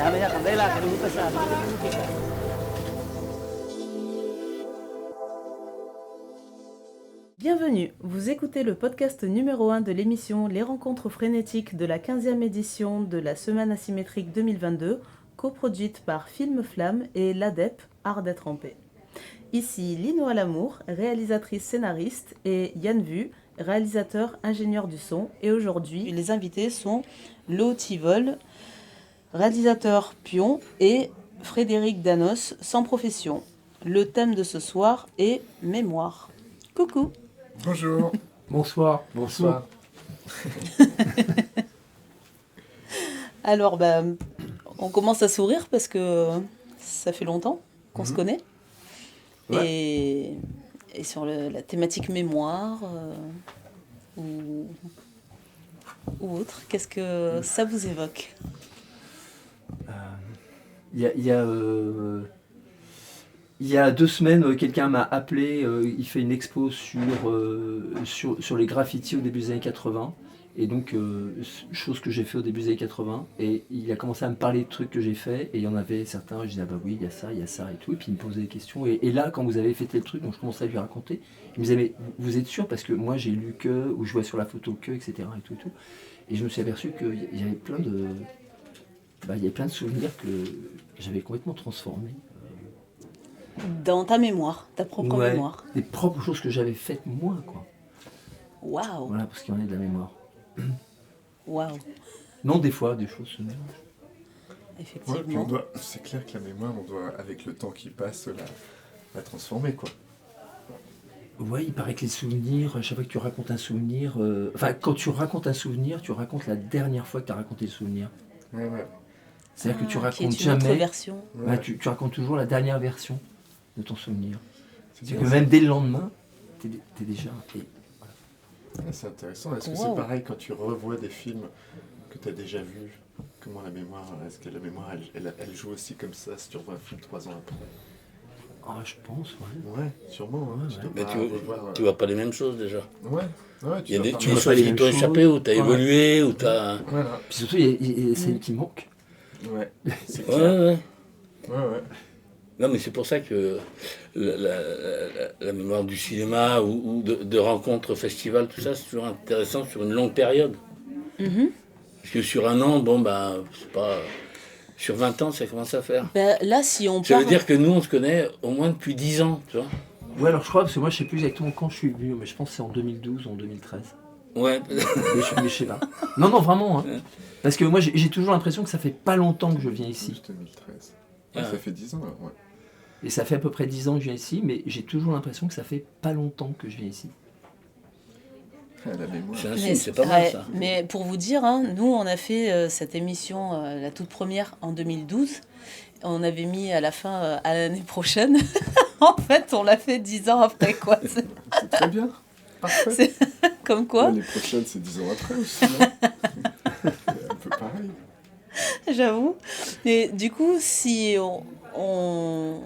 déjame ya candela, que es muy pesada, no tiene música. Bienvenue, vous écoutez le podcast numéro 1 de l'émission Les Rencontres Frénétiques de la 15e édition de la Semaine Asymétrique 2022, coproduite par Film Flamme et l'ADEP, Art d'être en paix. Ici Lino Alamour, réalisatrice scénariste, et Yann Vu, réalisateur ingénieur du son. Et aujourd'hui, les invités sont Lo Tivol, réalisateur pion, et Frédéric Danos, sans profession. Le thème de ce soir est mémoire. Coucou. Bonjour. Bonsoir. Bonsoir. Alors, on commence à sourire parce que ça fait longtemps qu'on se connaît. Ouais. Et sur la thématique mémoire ou autre, qu'est-ce que ça vous évoque ? Il y a 2 semaines, quelqu'un m'a appelé, il fait une expo sur les graffitis au début des années 80. Et donc, chose que j'ai fait au début des années 80. Et il a commencé à me parler de trucs que j'ai fait. Et il y en avait certains, je disais, ah bah oui, il y a ça et tout. Et puis il me posait des questions. Et là, quand vous avez fait tel truc, donc je commençais à lui raconter. Il me disait, mais vous êtes sûr ? Parce que moi, j'ai lu que, ou je vois sur la photo que, etc. Et tout. Et je me suis aperçu qu'il y avait plein de souvenirs que j'avais complètement transformés. Dans ta mémoire, ta propre mémoire. Des propres choses que j'avais faites moi, quoi. Waouh. Voilà, parce qu'il y en a de la mémoire. Waouh. Non, des fois, des choses se mélangent. Effectivement. Ouais, c'est clair que la mémoire, on doit, avec le temps qui passe, la transformer, quoi. Ouais, il paraît que les souvenirs, chaque fois que tu racontes un souvenir... quand tu racontes un souvenir, tu racontes la dernière fois que tu as raconté le souvenir. Ouais. C'est-à-dire que tu Qui racontes est une autre jamais... version. Ouais. Tu racontes toujours la dernière version de ton souvenir. C'est C'est bien que ça. même dès le lendemain, t'es déjà... Ouais, c'est intéressant. Est-ce que Wow. c'est pareil quand tu revois des films que tu as déjà vus ? Comment la mémoire, est-ce que la mémoire, elle joue aussi comme ça si tu revois un film 3 ans après ? Ah, je pense, ouais. Ouais, sûrement. Hein. Tu dois Mais pas tu revoir, vois pas les mêmes choses déjà. Ouais, Il y a dois des pas choses revoir- les qui mêmes t'ont choses. échappé, où t'as Voilà. évolué, où t'as... Voilà. Puis surtout, il y a celles qui manquent. Ouais, c'est Ouais, clair. ouais. Ouais. Non, mais c'est pour ça que la mémoire du cinéma ou de rencontres, festivals, tout ça, c'est toujours intéressant sur une longue période. Mhm. Parce que sur un an, c'est pas... Sur 20 ans, ça commence à faire. Là, si on Ça parle... veut dire que nous, on se connaît au moins depuis 10 ans, tu vois. Ouais, alors je crois, parce que moi, je sais plus exactement quand je suis venu, mais je pense que c'est en 2012 ou en 2013. Ouais. Mais je sais pas. Non, vraiment. Hein. Parce que moi, j'ai toujours l'impression que ça fait pas longtemps que je viens ici. 2013. Ouais, Ah. ça fait 10 ans, là, ouais. Et ça fait à peu près 10 ans que je viens ici, mais j'ai toujours l'impression que ça fait pas longtemps que je viens ici. Ah, la mémoire. C'est un Mais signe, c'est pas mal ouais, ça. mais pour vous dire, hein, nous, on a fait cette émission, la toute première, en 2012. On avait mis à la fin, à l'année prochaine. En fait, on l'a fait 10 ans après, quoi. C'est C'est très bien. Parfait. comme quoi, Ouais, les prochaines, c'est 10 ans après aussi. Hein. C'est un peu pareil. j'avoue. Et du coup, si on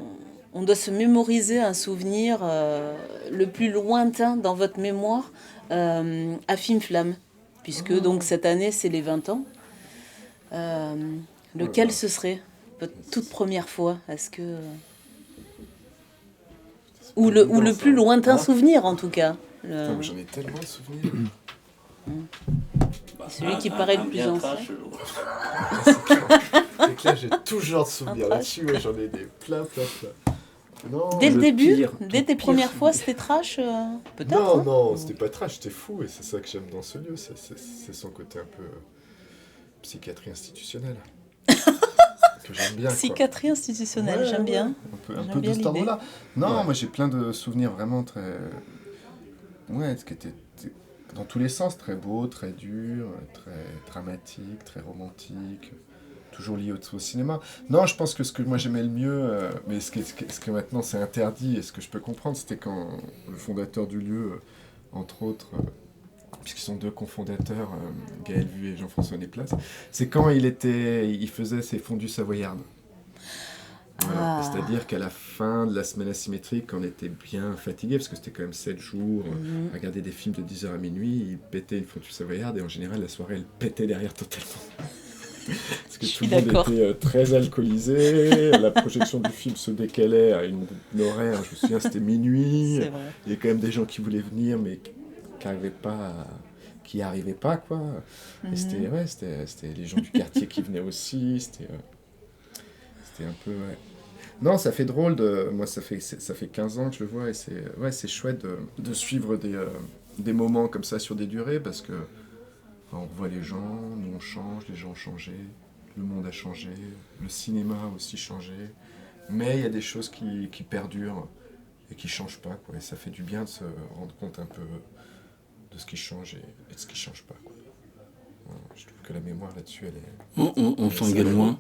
doit se mémoriser un souvenir le plus lointain dans votre mémoire, à Film Flamme, puisque donc cette année, c'est les 20 ans. Lequel ce serait votre toute première fois ? Est-ce que... Ou le plus lointain souvenir, en tout cas. Putain, mais j'en ai tellement de souvenirs. Celui qui paraît le plus bien ancien. trash, C'est clair, j'ai toujours de souvenirs là-dessus. Ouais, j'en ai des plein. Non, Dès le Le début, pire, dès ton tes pire premières souvenir. fois, c'était trash peut-être. non, hein. non, c'était pas trash, c'était fou. Et c'est ça que j'aime dans ce lieu. C'est son côté un peu psychiatrie institutionnelle. Que j'aime bien. Quoi. Psychiatrie institutionnelle, Ouais, j'aime bien. Un J'aime peu bien de cet l'idée. ordre-là. Non, Ouais. moi j'ai plein de souvenirs vraiment très. Ouais, ce qui était dans tous les sens, très beau, très dur, très dramatique, très romantique, toujours lié au cinéma. Non, je pense que ce que moi j'aimais le mieux, mais ce que maintenant c'est interdit et ce que je peux comprendre, c'était quand le fondateur du lieu, entre autres, puisqu'ils sont 2 cofondateurs, Gaël Vu et Jean-François Néplace, c'est quand il faisait ses fondus savoyardes. Voilà. Ah. C'est-à-dire qu'à la fin de la semaine asymétrique, quand on était bien fatigué, parce que c'était quand même 7 jours, Mhm. regarder des films de 10h à minuit, il pétait une fondue savoyarde et en général la soirée elle pétait derrière totalement. Parce que Je tout suis le monde d'accord. était très alcoolisé, la projection du film se décalait à une horaire, je me souviens, c'était minuit. C'est vrai. Il y a quand même des gens qui voulaient venir, mais qui arrivaient pas, quoi. Et c'était les gens du quartier qui venaient aussi, c'était un peu... Ouais. Non, ça fait drôle, moi ça fait 15 ans que je le vois, et c'est chouette de suivre des moments comme ça sur des durées, parce que on revoit les gens, nous on change, les gens ont changé, le monde a changé, le cinéma a aussi changé, mais il y a des choses qui perdurent et qui changent pas, quoi. Et ça fait du bien de se rendre compte un peu de ce qui change et de ce qui change pas, quoi. Voilà, je trouve que la mémoire là-dessus, elle est... On s'engueule moins.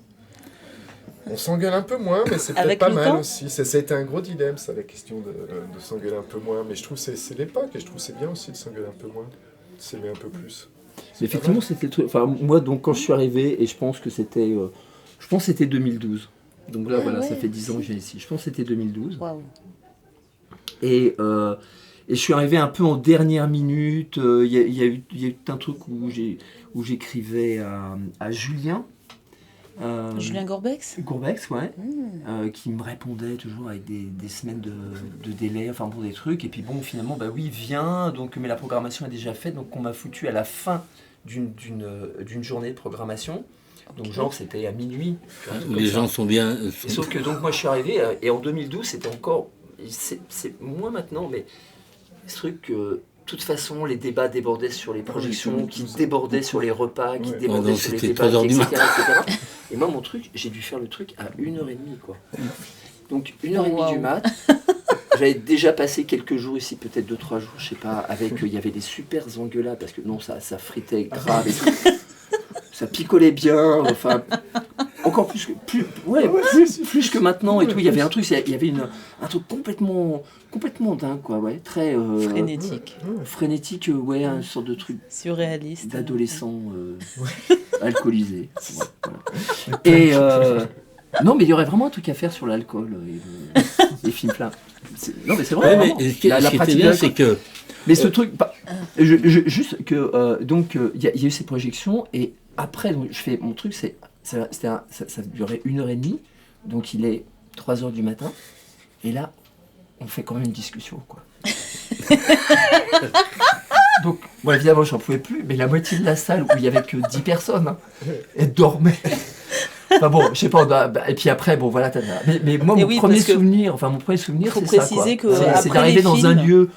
On s'engueule un peu moins, mais c'est peut-être Avec pas le mal temps aussi. Ça a été un gros dilemme, ça, la question de s'engueuler un peu moins. Mais je trouve que c'est l'époque, et je trouve que c'est bien aussi de s'engueuler un peu moins, de s'aimer un peu plus. C'est Effectivement, pas mal. c'était le truc. Enfin, moi, donc, quand je suis arrivé, et je pense que c'était 2012. Donc là, Ah voilà, ça ouais, fait 10 ans que je viens ici. Je pense que c'était 2012. Waouh. Et je suis arrivé un peu en dernière minute. Il y a eu un truc où j'écrivais à Julien. Julien Gorbex Gourbex, ouais. Qui me répondait toujours avec des semaines de délai, enfin pour des trucs. Et puis bon, finalement, bah oui, viens. Donc, mais la programmation est déjà faite. Donc on m'a foutu à la fin d'une journée de programmation. Donc genre c'était à minuit. Les gens sont bien. Et sauf que donc moi je suis arrivé et en 2012 c'était encore, c'est moins maintenant, mais ce truc que de toute façon les débats débordaient sur les projections, qui débordaient sur les repas, qui Ouais. débordaient donc sur les c'était débats, 3 heures du etc., etc. Et moi mon truc, j'ai dû faire le truc à 1h30 quoi. Donc 1h30 Wow. du mat. J'avais déjà passé quelques jours ici, peut-être 2-3 jours, je sais pas, avec il y avait des super engueulades parce que non ça fritait grave et tout. Ça picolait bien, enfin encore plus que maintenant et tout. Il y avait un truc, il y avait un truc complètement dingue quoi, ouais, très Frénétique, frénétique, ouais, une sorte de truc surréaliste. d'adolescent alcoolisé. Ouais, voilà. Et non, mais il y aurait vraiment un truc à faire sur l'alcool et les films là. Non, mais c'est vrai. Ouais, mais vraiment. ce qui était pratique bien, de c'est que mais ce truc, juste que donc il y a eu ces projections et après donc, je fais mon truc, ça durait 1h30, donc il est 3h du matin et là on fait quand même une discussion quoi. Donc moi évidemment j'en pouvais plus, mais la moitié de la salle où il y avait que 10 personnes, hein, elle dormait. Enfin bon, je sais pas, et puis après, bon voilà, mais moi, Et mon oui, premier parce que souvenir, faut c'est ça, quoi. préciser que C'est après d'arriver les dans un films- lieu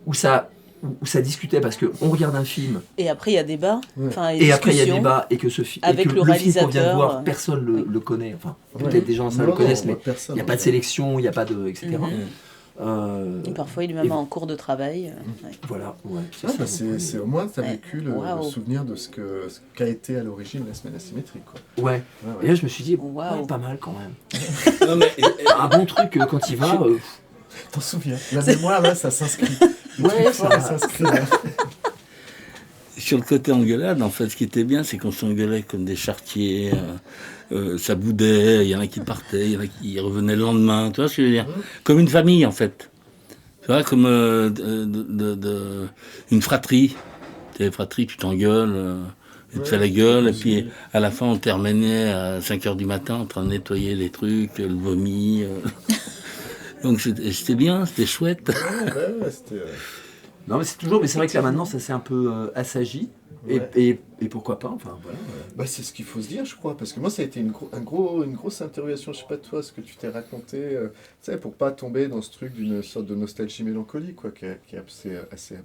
où ça discutait, parce qu'on regarde un film, Et après, il y a débat. Enfin, et après il y a discussion. débat, et que ce film, avec et que le le film qu'on vient de réalisateur, voir, personne le connaît, enfin, peut-être des gens ça le connaissent, mais il n'y a pas de sélection, il n'y a pas de, etc. Et parfois, il est même et- en cours de travail. Ouais. Voilà, ouais, c'est Ah, ça. bah, c'est au moins tu as Ouais. vécu le Waouh. souvenir de ce qu'a été à l'origine la semaine asymétrique, quoi. Ouais. Ouais, Et ouais. là je me suis dit, Waouh. ouais, pas mal quand même. non, mais, Un bon truc quand il va. T'en souviens? La mémoire là, ça s'inscrit. Ouais, Ça s'inscrit là. sur le côté engueulade, en fait, ce qui était bien, c'est qu'on s'engueulait comme des charretiers. Ça boudait, il y en a qui partaient, il y en a qui revenaient le lendemain. Tu vois ce que je veux dire? Comme une famille, en fait. Tu vois, comme une fratrie. Tu sais, fratrie, tu t'engueules, tu te fais la gueule, et puis à la fin, on terminait à 5h du matin en train de nettoyer les trucs, le vomi. Donc c'était bien, c'était chouette. Ouais, c'était... Non, mais c'est toujours, mais c'est vrai que là maintenant ça s'est un peu assagi. Ouais. Et pourquoi pas, enfin voilà. Bah, c'est ce qu'il faut se dire, je crois, parce que moi, ça a été une grosse interrogation, je sais pas toi, ce que tu t'es raconté, tu sais, pour pas tomber dans ce truc d'une sorte de nostalgie mélancolique, quoi, qui est assez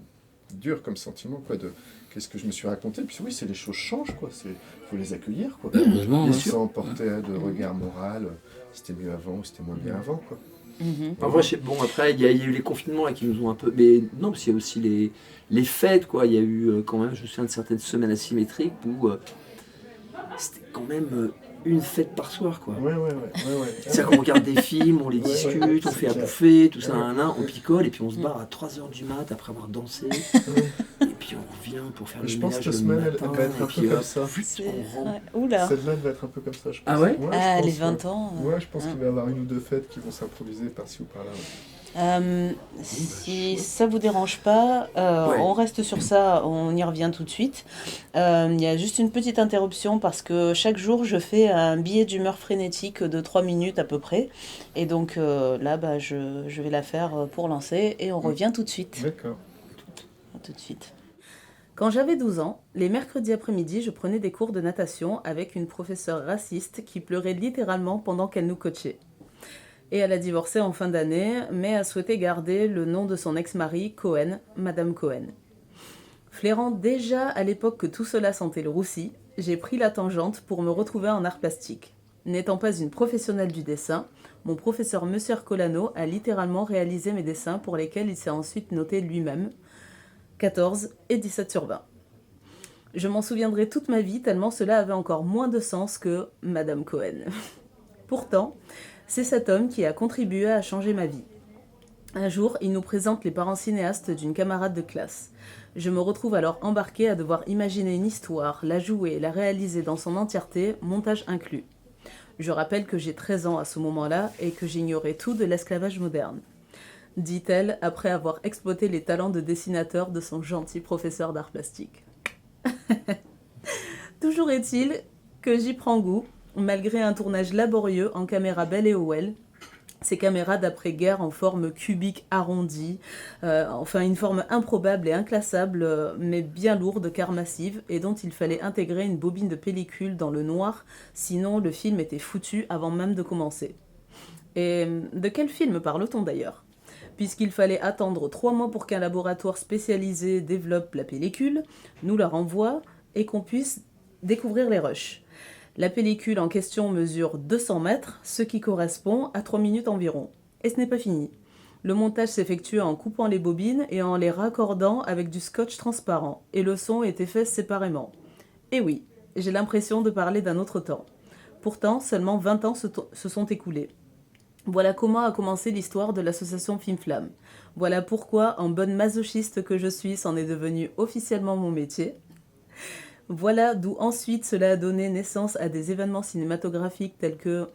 dur comme sentiment, quoi, de qu'est-ce que je me suis raconté, puis oui, c'est les choses changent, quoi, faut les accueillir, quoi. Heureusement, Bien hein. sûr, emporter de regard moral, c'était mieux avant ou c'était moins bien avant, quoi. Mhm. En vrai, bon, après, il y a eu les confinements là, qui nous ont un peu. Mais non, parce qu'il y a aussi les fêtes, quoi. Il y a eu quand même, je me souviens de certaines semaines asymétriques où c'était quand même une fête par soir, quoi. Ouais. C'est-à-dire qu'on regarde des films, on les Ouais, discute, ouais, on c'est fait à clair. bouffer, tout ça, Ouais. on picole, et puis on se barre à 3h du mat après avoir dansé. Et puis on revient pour faire le Je pense ménage que le cette semaine, elle matin, va être et un puis, peu comme ça. C'est- on rentre. ouais. Oula. Cette semaine va être un peu comme ça, je pense. Ah ouais je Ah, pense, les 20 ans. Ouais, je pense qu'il va y avoir une ou deux fêtes qui vont s'improviser par-ci ou par-là. Ouais. Si ça vous dérange pas, Ouais. on reste sur ça, on y revient tout de suite. Il y a juste une petite interruption parce que chaque jour je fais un billet d'humeur frénétique de 3 minutes à peu près. Et donc là, je vais la faire pour lancer et on revient tout de suite. D'accord. À tout de suite. Quand j'avais 12 ans, les mercredis après-midi, je prenais des cours de natation avec une professeure raciste qui pleurait littéralement pendant qu'elle nous coachait. Et elle a divorcé en fin d'année, mais a souhaité garder le nom de son ex-mari, Cohen, Madame Cohen. Flairant déjà à l'époque que tout cela sentait le roussi, j'ai pris la tangente pour me retrouver en art plastique. N'étant pas une professionnelle du dessin, mon professeur Monsieur Ercolano a littéralement réalisé mes dessins pour lesquels il s'est ensuite noté lui-même 14 et 17 sur 20. Je m'en souviendrai toute ma vie tellement cela avait encore moins de sens que Madame Cohen. Pourtant, c'est cet homme qui a contribué à changer ma vie. Un jour, il nous présente les parents cinéastes d'une camarade de classe. Je me retrouve alors embarquée à devoir imaginer une histoire, la jouer, la réaliser dans son entièreté, montage inclus. Je rappelle que j'ai 13 ans à ce moment-là et que j'ignorais tout de l'esclavage moderne, dit-elle après avoir exploité les talents de dessinateur de son gentil professeur d'art plastique. Toujours est-il que j'y prends goût, malgré un tournage laborieux en caméra Bell et Howell, ces caméras d'après-guerre en forme cubique arrondie, enfin une forme improbable et inclassable, mais bien lourde car massive, et dont il fallait intégrer une bobine de pellicule dans le noir, sinon le film était foutu avant même de commencer. Et de quel film parle-t-on d'ailleurs ? Puisqu'il fallait attendre 3 mois pour qu'un laboratoire spécialisé développe la pellicule, nous la renvoie et qu'on puisse découvrir les rushs. La pellicule en question mesure 200 mètres, ce qui correspond à 3 minutes environ. Et ce n'est pas fini. Le montage s'effectue en coupant les bobines et en les raccordant avec du scotch transparent, et le son est fait séparément. Et oui, j'ai l'impression de parler d'un autre temps. Pourtant, seulement 20 ans se sont écoulés. Voilà comment a commencé l'histoire de l'association Film Flamme. Voilà pourquoi, en bonne masochiste que je suis, c'en est devenu officiellement mon métier. Voilà d'où ensuite cela a donné naissance à des événements cinématographiques tels que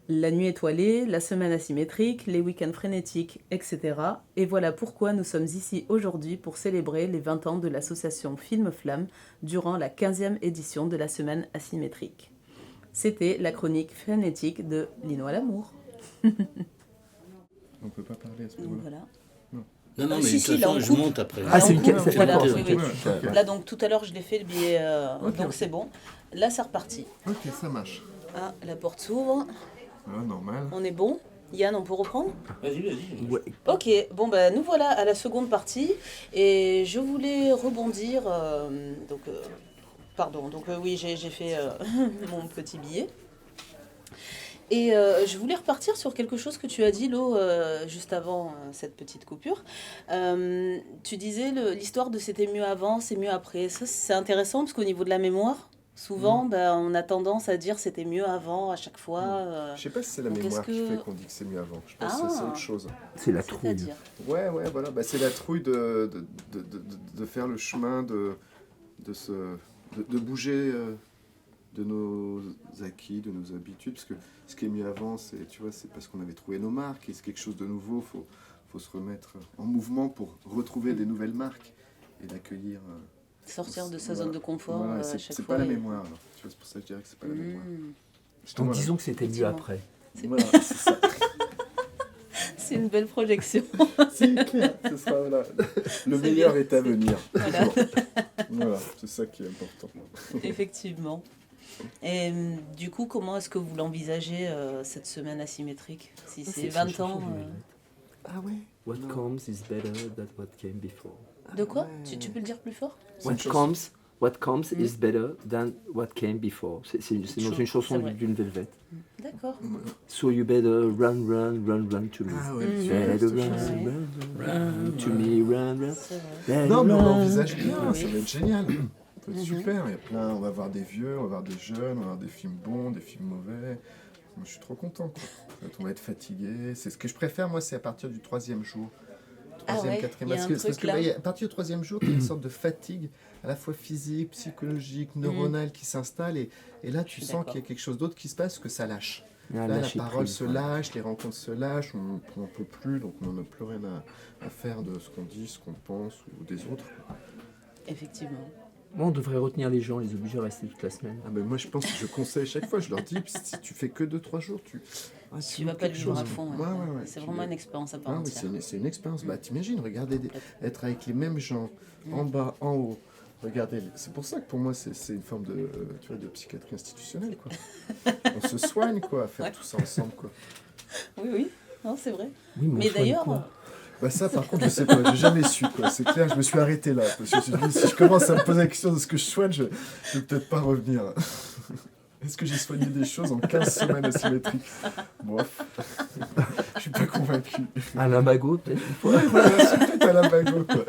La Nuit étoilée, La Semaine asymétrique, Les Week-ends frénétiques, etc. Et voilà pourquoi nous sommes ici aujourd'hui pour célébrer les 20 ans de l'association Film Flamme durant la 15e édition de La Semaine asymétrique. C'était la chronique frénétique de Lino à l'amour. On peut pas parler à ce Donc moment-là. voilà. Non, non, mais Si, de si, toute là, façon, on je coupe. monte après. Ah, c'est on une coupe, ca- c'est voilà, d'accord. oui, oui. Ok. Là, donc, tout à l'heure, je l'ai fait le billet, Ok, donc ok. c'est bon. Là, c'est reparti. Ok, ça marche. Ah, la porte s'ouvre. Voilà, normal. On est bon. Yann, on peut reprendre ? Vas-y, vas-y. Ouais. Ok, bon, bah, nous voilà à la seconde partie. Et je voulais rebondir. Pardon, oui, j'ai fait mon petit billet. Et je voulais repartir sur quelque chose que tu as dit, Lo, juste avant cette petite coupure. Tu disais l'histoire de c'était mieux avant, c'est mieux après. Ça, c'est intéressant parce qu'au niveau de la mémoire, souvent, on a tendance à dire c'était mieux avant à chaque fois. Je sais pas si c'est la donc mémoire est-ce qui que- fait qu'on dit que c'est mieux avant. Je pense que c'est Ah. autre chose. C'est la trouille. C'est-à-dire. Ouais, voilà. Bah, c'est la trouille de faire le chemin, de bouger de nos acquis, de nos habitudes. Parce que ce qui est mieux avant, c'est, tu vois, c'est parce qu'on avait trouvé nos marques. Et c'est quelque chose de nouveau. Faut se remettre en mouvement pour retrouver des nouvelles marques et d'accueillir. Sortir de sa Voilà. zone de confort Voilà, à c'est chaque c'est fois. pas la et- mémoire. Alors. Tu vois, c'est pour ça que je dirais que c'est pas la mémoire. Donc Voilà. disons que c'était mieux Effectivement. après. Voilà, c'est ça. C'est une belle projection. C'est clair. Ce sera, voilà. Le C'est meilleur bien. est à venir. Voilà. Voilà, c'est ça qui est important. Effectivement. Et du coup, comment est-ce que vous l'envisagez, cette semaine asymétrique ? Si c'est 20 ans... Ah ouais. What comes is better than what came before. De quoi Ouais. tu peux le dire plus fort ? C'est What une chanson. comes is better than what came before. C'est dans une chanson C'est vrai. d'une Velvet. D'accord. So you better run to me. Ah ouais, Mhm. c'est Better cette run, chanson. run to me, run. C'est vrai. Better Non, mais on run. l'envisage bien, Oui. ça va être génial. Ça va être Mhm. super. Il y a plein, on va voir des vieux, on va voir des jeunes, on va voir des films bons, des films mauvais. Moi, je suis trop content. Quoi. En fait, on va être fatigué. C'est ce que je préfère, moi, c'est à partir du 3e jour. Troisième, ouais, quatrième. il y a Parce un que, truc parce que, là. à partir du 3e jour, il y a une sorte de fatigue, à la fois physique, psychologique, neuronale qui s'installe. Et là, tu suis sens d'accord. qu'il y a quelque chose d'autre qui se passe, que ça lâche. Ah, Là, la lâcher parole prise, se ouais. lâche, les rencontres se lâchent, on n'en peut plus, donc on n'a plus rien à faire de ce qu'on dit, ce qu'on pense ou des autres. Effectivement. Moi, on devrait retenir les gens, les obliger à rester toute la semaine. Ah, mais moi, je pense que je conseille chaque fois, je leur dis, si tu fais que 2-3 jours, tu Tu vas pas le vivre à fond. Ouais, ouais, ouais. C'est Tu- vraiment une expérience à part Ah oui, entière. c'est une expérience. Bah, t'imagines, regarder être avec les mêmes gens, en bas, en haut. Regardez, c'est pour ça que pour moi, c'est une forme de, tu vois, de psychiatrie institutionnelle, quoi. On se soigne, quoi, à faire tout ça ensemble, quoi. Oui, oui. Non, c'est vrai. Oui, Mais on soigne d'ailleurs, quoi Bah ça, par contre, je sais pas, j'ai jamais su, quoi. C'est clair, je me suis arrêté là. Parce que je me suis dit, si je commence à me poser la question de ce que je soigne, je vais peut-être pas revenir. Est-ce que j'ai soigné des choses en 15 semaines asymétriques? Bof. Je suis pas convaincu. À la magot, peut-être une fois. Ouais, voilà, c'est peut-être à la bago, quoi.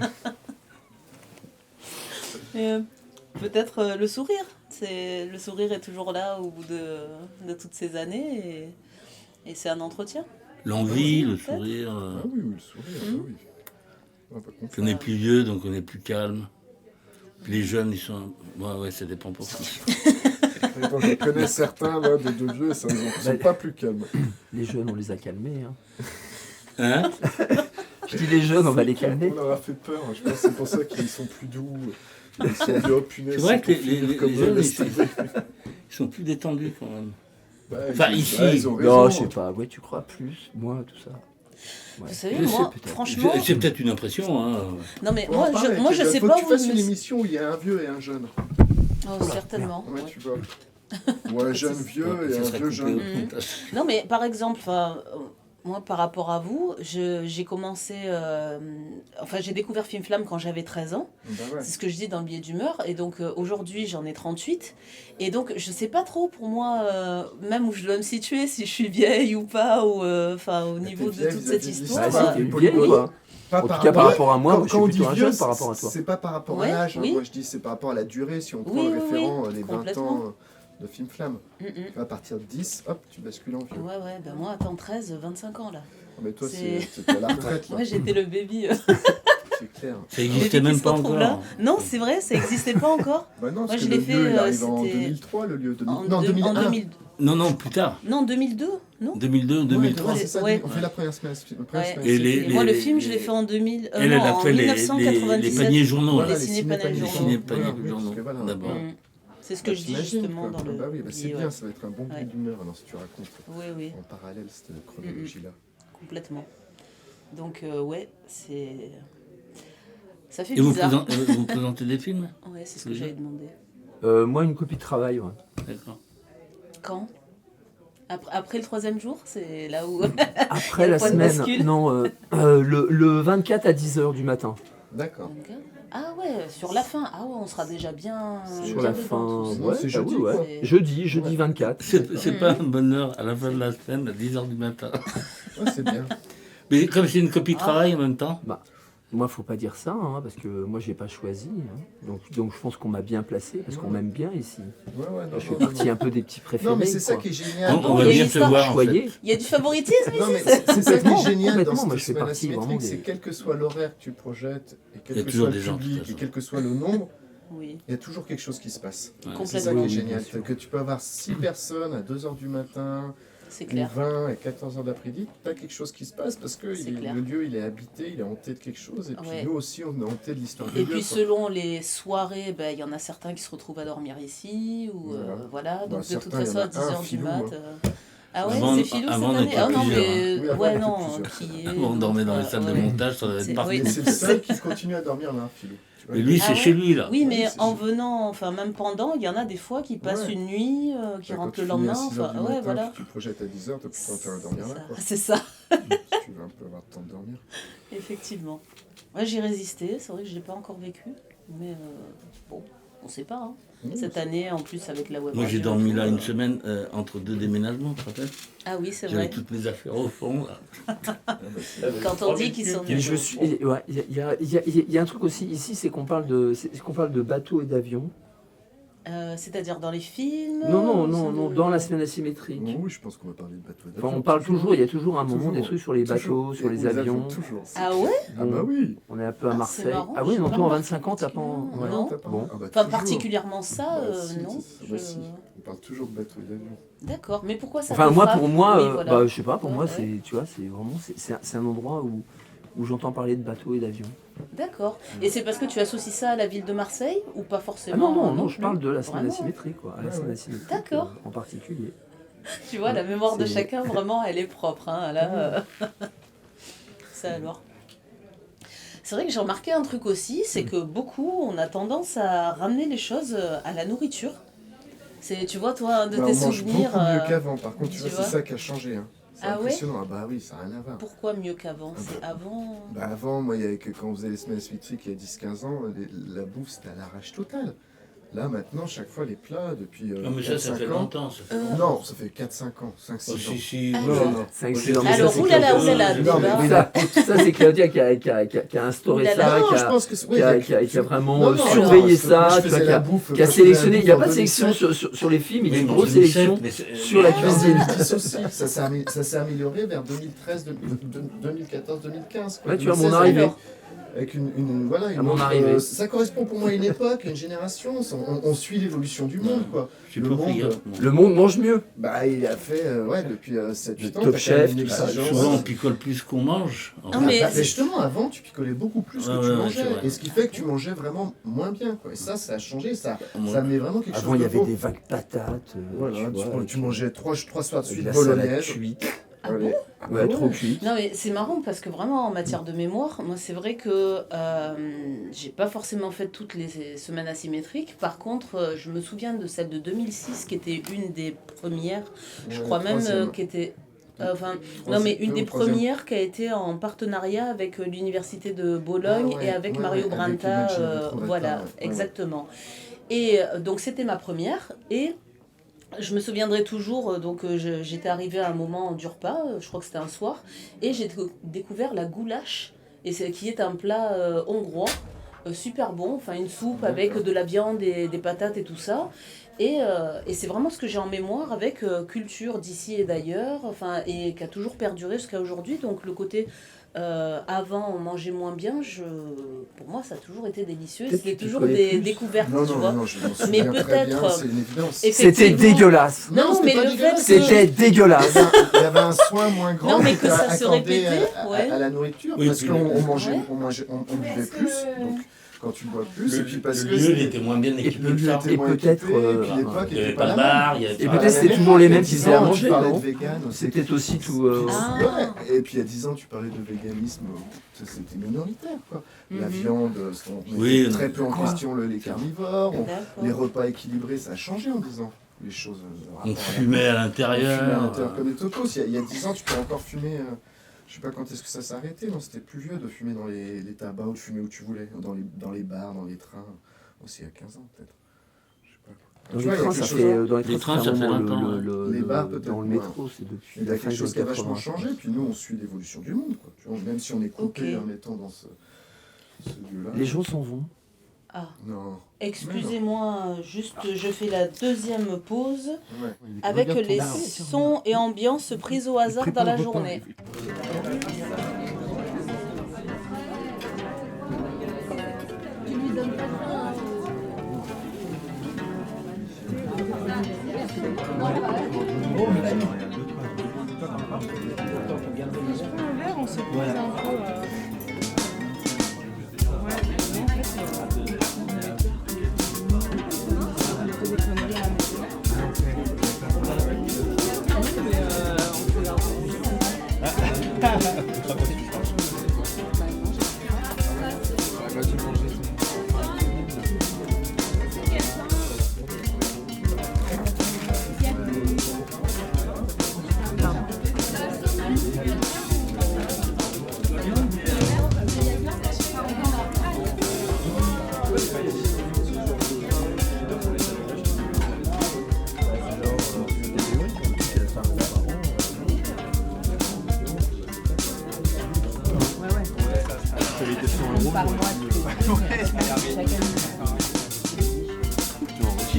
Et, peut-être le sourire. Le sourire est toujours là au bout de toutes ces années et c'est un entretien. L'envie, le peut-être. sourire. Ah oui, oui, le sourire, ah oui. Ah, bah, Puis on est plus vieux, donc on est plus calme. Puis les jeunes, ils sont. Ouais, ça dépend pour qui. Attends, je connais certains là, de vieux, ça, ils sont pas plus calmes. Les jeunes, on les a calmés. Hein. Hein? Je dis les jeunes, on va les calmer. On leur a fait peur, je pense que c'est pour ça qu'ils sont plus doux. Ils sont dit, oh punaise, C'est vrai que pour finir comme les eux, jeunes, laisse tomber. ils sont plus détendus quand même. Bah, Enfin, ils- ici. ils ont Non, raison. je sais pas. Ouais, tu crois plus, moi, tout ça. Ouais. Vous savez, Je sais moi, peut-être. franchement. C'est peut-être une impression. Hein. Non, mais On en moi, parle moi avec je les sais jeunes. pas Faut que où tu fasses je une me- émission où il y a un vieux et un jeune. Oh, certainement. Ouais, ouais. tu vois. Ou un jeune vieux et Ça un serait vieux coupé jeune. au montage. Non, mais par exemple, moi, par rapport à vous, j'ai commencé. Enfin, j'ai découvert Film Flamme quand j'avais 13 ans. Bah ouais. C'est ce que je dis dans le billet d'humeur. Et donc, aujourd'hui, j'en ai 38. Et donc, je sais pas trop pour moi, même où je dois me situer, si je suis vieille ou pas, ou enfin, au niveau de vieille toute vis-à-vis cette de histoire. l'histoire. Bah, si, t'es une Pauline vieille, Gaullier. quoi. Pas En tout cas, par rapport à moi, je suis quand on plutôt dit un vieux, jeune par rapport à toi. c'est pas par rapport Ouais, à l'âge. Hein. oui. Moi, je dis c'est par rapport à la durée. Si on prend Oui, le oui, référent oui, des 20 complètement. ans de Film Flamme, Mm, mm. à partir de 10, hop, tu bascules en vieux. Ouais, ouais, ben moi, attends, 13, 25 ans là. Mais toi, C'est- c'est à la retraite, là. Moi, j'étais le baby. C'est clair. Ça n'existait Baby qui même se pas retrouve encore. là. Non, c'est vrai, ça n'existait pas encore. Bah non, Moi, parce je que l'ai le fait, vieux, il arrive en c'était 2003, le lieu. En Non, deux- 2001. en 2000. Non, plus tard. Non, 2002, non 2002, Ouais, 2003. c'est ça, Ouais. on fait la première semaine. Ouais, Et les- c'était- moi, le les- film, je les- l'ai fait en 2000. Elle, elle a en fait les 1997. paniers journaux. Voilà, là. les ciné-panels Les journaux. ciné-paniers Voilà, oui, journaux, parce que voilà. d'abord. Mm. C'est ce que je dis T'imagines, justement quoi. dans le. Bah oui, bah c'est billet, bien, ouais. ça va être un bon billet Ouais. d'humeur alors si tu racontes Oui, oui, en parallèle cette chronologie-là. complètement. Donc, ouais, c'est. Ça fait Et vous, bizarre. vous présentez des films? Ouais, c'est ce que j'avais demandé. Moi, une copie de travail, ouais. D'accord. Quand après le 3e jour, c'est là où. Après Le la point de semaine, bascule. non, le 24 à 10h du matin. D'accord. Ah ouais, sur la fin. Ah ouais, on sera déjà bien. Sur bien la dedans, fin, tous. Ouais, c'est jeudi, quoi. C'est- Jeudi Ouais. 24. C'est pas un bonheur à la fin de la semaine, à 10h du matin. Ouais, c'est bien. Mais comme c'est une copie de travail en même temps. Moi, faut pas dire ça, hein, parce que moi, j'ai pas choisi. Hein. Donc, je pense qu'on m'a bien placé, parce qu'on m'aime bien ici. Ouais, ouais, non, Je fais non, partie non. un peu des petits préférés. Non, mais c'est ça quoi. qui est génial. On va il y a bien une te histoire. voir en fait. Choyé. Il y a du favoritisme Non, mais ici. c'est ça qui est Complètement, génial dans complètement. cette Moi, je fais semaine partie vraiment asymétrique, des- c'est quel que soit l'horaire que tu projettes, et Il y quel a que toujours soit des le gens, de toute public, et façon. quel que soit le nombre, Oui, il y a toujours quelque chose qui se passe. Ouais. C'est ça complètement. qui est Oui, génial, bien sûr. c'est que tu peux avoir 6 personnes à 2h du matin, C'est ou clair. 20 et 14h d'après-midi, tu as quelque chose qui se passe parce que C'est clair. le lieu il est habité, il est hanté de quelque chose, et puis Ouais. nous aussi on est hanté de l'histoire du Et lieu. puis quoi. selon les soirées, ben, il y en a certains qui se retrouvent à dormir ici, ou voilà. Donc de toute certains, il y en façon, a à 10h un, du Philou, mat. hein. Ah ouais, Avant- c'est Philou avant, cette on année. était Ah non, plusieurs, mais Oui, avant, on ouais, était non, plusieurs. qui est. On dormait dans les salles de ouais. montage, ça devait C'est- être partout. oui. Mais c'est le seul qui continue à dormir là, Philou. Tu vois, Et lui, Ah c'est ouais chez lui là. Oui, mais Oui, c'est- en venant, enfin même pendant, il y en a des fois qui passent Ouais. une nuit, qui quand rentrent tu le finis à lendemain. 6 heures Enfin, du ouais, matin, voilà. que tu projettes à 10h, t'as plus intérêt à dormir là. Quoi. C'est ça, Si tu veux un peu avoir le temps de dormir. effectivement. Ouais, j'ai résisté. C'est vrai que je l'ai pas encore vécu, mais bon, on sait pas. Hein. Mmh, Cette année, en plus avec la web. Moi j'ai radio, dormi tout, là une semaine entre deux déménagements, peut-être. Ah oui, c'est J'avais vrai. toutes mes affaires au fond là. Ah, bah, c'est- Quand on dit qu'ils sont. Et je suis, ouais, il y a un truc aussi ici, c'est qu'on parle de bateaux et d'avions. C'est-à-dire dans les films Non, dans la semaine asymétrique. Oui, je pense qu'on va parler de bateaux d'avion. Enfin, on parle toujours, il y a toujours un moment Toujours. des trucs sur les bateaux, sur les avions. Toujours. Ah ouais? Ah bah oui. On est un peu à Ah, Marseille. c'est marrant, Ah oui, j'ai non, pas toi en remarqué 25 ans, t'as pas... Ouais. Non. T'as pas- Bon. Ah bah, Enfin, toujours. particulièrement ça, Bah, si, non. bah, si. On parle toujours de bateaux d'avion. D'accord, mais pourquoi ça Enfin, te moi, frappe? pour moi, Oui, voilà. bah, je sais pas, pour Ouais, moi, ouais. c'est, tu vois, c'est vraiment, c'est un endroit où j'entends parler de bateaux et d'avions. D'accord. Et c'est parce que tu associes ça à la ville de Marseille ou pas Ah forcément? non, je plus parle de la semaine Vraiment asymétrique, quoi. À la Ouais, semaine ouais. asymétrique, D'accord. en particulier. Tu vois, la mémoire de C'est- chacun, vraiment, elle est propre. Hein, là, ça alors. C'est vrai que j'ai remarqué un truc aussi, c'est que beaucoup, on a tendance à ramener les choses à la nourriture. C'est, tu vois, toi, un de Bah, tes on mange souvenirs. beaucoup mieux qu'avant, par contre, tu tu vois, vois. c'est ça qui a changé. Hein. C'est Ah ouais? impressionnant. Ah bah oui, ça n'a rien à voir. Pourquoi mieux qu'avant? Ah C'est bah. avant. Bah avant, moi, il y avait que quand on faisait les semaines asymétriques il y a 10-15 ans, la bouffe c'était à l'arrache totale. Là maintenant, chaque fois les plats, depuis Non, mais ça 4-5 fait ans. longtemps. Ça fait Non, ça fait 4-5 ans, 5-6 Oh, ans. si. Ah, Non, ouais. non. C'est Ok. excellent. Alors, Ça, c'est oulala, Claudia. oulala, Non, mais débat. oui, Ça, c'est Claudia qui a instauré Oulala. ça, Non, qui je a, pense que c'est- qui oui, a- il y a- qui a- qui a vraiment Non, non, surveillé alors, moi, ça, je tu vois, faisais qui a, la bouffe, qui a quand je faisais la sélectionné. Il n'y a bouffe pas de en sélection 2007. sur les films, il y a Oui, une mais grosse en 2007, sélection mais c'est- sur la Non, cuisine. mais je dis aussi, ça s'est amélioré vers 2013, 2014, 2015. quoi. Ouais, tu vois, 2016, mon arrivée. Alors, Avec voilà, À mon autre, arrivée. ça correspond pour moi à une époque, à une génération. On suit l'évolution du monde, quoi. Je suis Le pas monde, friand. Le monde mange mieux. Bah, il a fait, depuis 7-8 ans. Top t'as Chef, quand même une tout ça. exigence. Souvent, on picole plus qu'on mange. En Non, fait. mais- Bah, justement, avant, tu picolais beaucoup plus que Ouais, tu ouais, mangeais. c'est vrai. Et ce qui fait que tu mangeais vraiment moins bien, quoi. Et ça a changé, ça Ouais. amenait vraiment quelque Avant, chose il y de avait beau. des vagues patates. Voilà, tu mangeais 3 soirs de de suite la salade bolognaise. cuite. Ah Allez. bon Ah bah Ouais, trop ouais. cuite. Non mais c'est marrant parce que vraiment en matière de mémoire, moi c'est vrai que j'ai pas forcément fait toutes les semaines asymétriques. Par contre, je me souviens de celle de 2006 qui était une des premières. Je Ouais, crois même troisième. qui était. Enfin, Troisième- non mais une deux des ou troisième. premières qui a été en partenariat avec l'université de Bologne Ah ouais, et avec ouais, Mario ouais, avec Branta. Imagine Retrovata, Voilà, ouais. exactement. Et donc c'était ma première et je me souviendrai toujours, j'étais arrivée à un moment du repas, je crois que c'était un soir, et j'ai découvert la goulash, qui est un plat hongrois, super bon, enfin une soupe avec de la viande et des patates et tout ça. Et c'est vraiment ce que j'ai en mémoire avec culture d'ici et d'ailleurs, enfin, et qui a toujours perduré jusqu'à aujourd'hui. Donc le côté avant on mangeait moins bien, pour moi ça a toujours été délicieux. Peut-être C'était que tu toujours connais des plus. découvertes, Non, tu non, vois. non, je m'en Mais souviens très peut-être, bien, c'est une évidence. et- C'était Effectivement. dégueulasse. Non, c'était mais pas le dégueulasse, fait que... C'était dégueulasse. Il y avait un soin moins grand Non, mais qui que ça était se accordé répétait, ouais. à la nourriture, Oui, parce puis qu'on le- on buvait plus, donc quand tu bois plus, et puis parce Le que lieu, il c'était- était moins bien le équipé lieu que ça. était Et moins peut-être, équipé, et puis il l'époque Il n'y était avait pas pas la de même. bar, il y avait Et pas- peut-être c'est toujours les mêmes qui faisaient à Tu manger, parlais non de vegan aussi. C'est peut-être aussi tout... Ah. Ouais. Et puis il y a 10 ans, tu parlais de véganisme, ça, c'était minoritaire, quoi. La Mhm. viande, on Oui, mettait très peu en quoi. question les carnivores, les D'accord. repas équilibrés, ça a changé en 10 ans. Les choses. On rapport à la- fumait à on fumait à l'intérieur. l'intérieur comme des tocos. Il y a 10 ans, tu peux encore fumer. Je sais pas quand est-ce que ça s'est arrêté. Non, c'était plus vieux de fumer dans les tabacs ou de fumer où tu voulais, dans les bars, dans les trains. Aussi il y a 15 ans peut-être. Je sais pas. Dans Tu les vois, il y a trains, quelque ça chose- fait... Dans Les trains, ça fait vraiment longtemps, Les bars, peut-être dans le moins. métro, c'est depuis Il y a la fin quelque chose des qui a vachement 80. changé. Puis nous, on suit l'évolution du monde. Quoi. Tu vois, même si on est coupé Ok. en étant dans ce lieu-là. Les gens s'en vont. Ah, Non. excusez-moi, juste je fais la deuxième pause Ouais. avec les sons et ambiances prises au hasard dans la journée.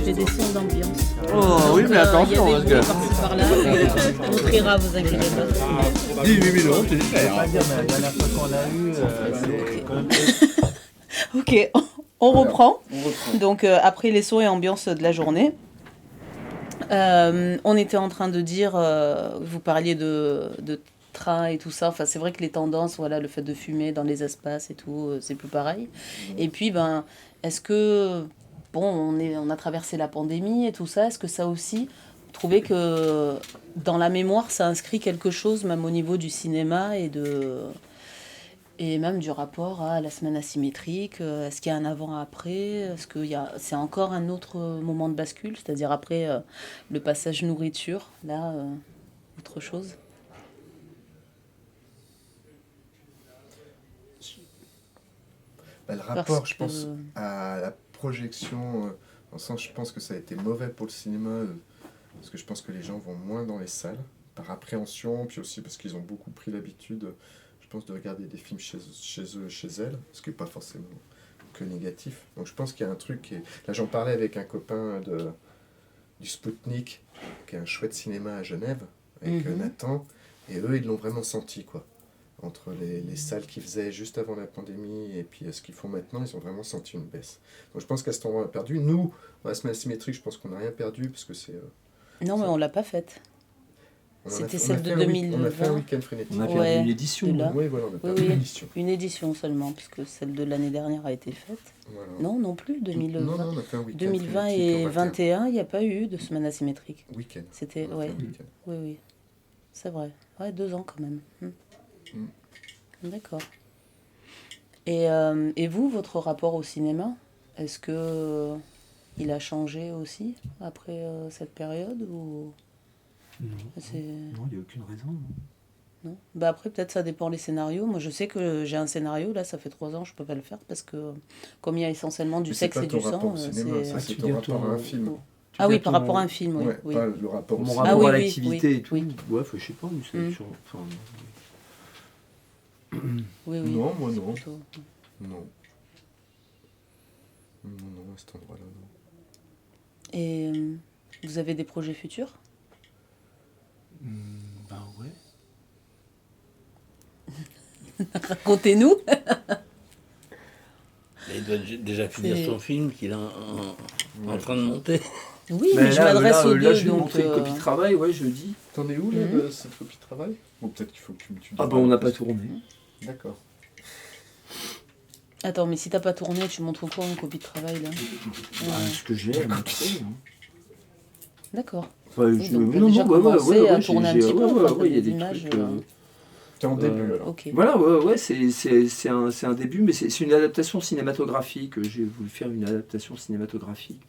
fait des sons d'ambiance. Oh oui, mais attention, il y a parce des que... bruits par-ci par-là, mais on triera, vous inquiétez pas. 18 000 €, c'est Je cher. vais pas dire, mais la dernière fois qu'on l'a eu, c'est quand même... Ok, on reprend. Donc après les sons et ambiance de la journée, on était en train de dire, vous parliez de train et tout ça. Enfin, c'est vrai que les tendances, voilà, le fait de fumer dans les espaces et tout, c'est plus pareil. Et puis, ben, est-ce que, bon, on a traversé la pandémie et tout ça, est-ce que ça aussi, vous trouvez que dans la mémoire, ça inscrit quelque chose, même au niveau du cinéma et même du rapport à la semaine asymétrique? Est-ce qu'il y a un avant-après? Est-ce qu'il y a, c'est encore un autre moment de bascule, c'est-à-dire après le passage nourriture, là, autre chose? Bah, le Parce rapport, je que- pense, à la projection, dans le sens, je pense que ça a été mauvais pour le cinéma, parce que je pense que les gens vont moins dans les salles, par appréhension, puis aussi parce qu'ils ont beaucoup pris l'habitude, je pense, de regarder des films chez eux, chez elles, ce qui n'est pas forcément que négatif. Donc je pense qu'il y a un truc, là j'en parlais avec un copain du Spoutnik, qui est un chouette cinéma à Genève, avec Nathan, et eux ils l'ont vraiment senti, quoi. Entre les salles qu'ils faisaient juste avant la pandémie et puis ce qu'ils font maintenant, ils ont vraiment senti une baisse. Donc je pense qu'à cet endroit, on a perdu. Nous, dans la semaine asymétrique, je pense qu'on n'a rien perdu parce que c'est... Non, mais on l'a pas faite. C'était celle de On a fait un 2020. week-end frénétique. On a perdu Ouais, une édition. de là. Oui, voilà, on a Oui, perdu oui. une édition. Une édition seulement, puisque celle de l'année dernière a été faite. Voilà. Non, non plus, 2020. Non, on a fait un week-end 2020 frénétique et au 21. 2021, il n'y a pas eu de semaine asymétrique. Week-end. C'était, On a fait ouais, un week-end. oui, oui. C'est vrai. Ouais, 2 ans quand même. D'accord. Et vous, votre rapport au cinéma, est-ce que il a changé aussi après cette période ou Non, c'est... non, il n'y a aucune raison. non. Non. Bah après, peut-être ça dépend les scénarios. Moi, je sais que j'ai un scénario, là, ça fait 3 ans, je peux pas le faire parce que comme il y a essentiellement du Mais c'est sexe pas et ton du rapport sang, au cinéma, ça, tu c'est veux ton dire rapport à un ton- film. Tu Ah veux oui, dire par ton- rapport à un film, oui. Ouais, Oui. pas le rapport au Mon cinéma. rapport oui, à oui, l'activité oui, et tout. oui. Ouais, je sais pas, mais c'est Mm. enfin, Oui, oui. Non, moi non. Plutôt. Non. Non, à cet endroit-là, non. Et vous avez des projets futurs? bah ouais. Racontez-nous. Il doit déjà finir C'est- son film qu'il est en train de monter. Oui, Mais mais je là, m'adresse là, aux là, deux, je vais donc... montrer une copie de travail, ouais, jeudi. T'en es où, là, Mhm. de cette copie de travail? Bon, peut-être qu'il faut que tu Ah bah on n'a pas tourné. D'accord. Attends, mais si t'as pas tourné, tu montres quoi en copie de travail, là? Bah, ce que j'ai à montrer. hein. D'accord. Enfin, Oui, donc t'as déjà commencé à tourner un petit peu, enfin, t'as il y a des des images, trucs. T'es en début, alors. Ok. Voilà, ouais, c'est un début, mais c'est une adaptation cinématographique. J'ai voulu faire une adaptation cinématographique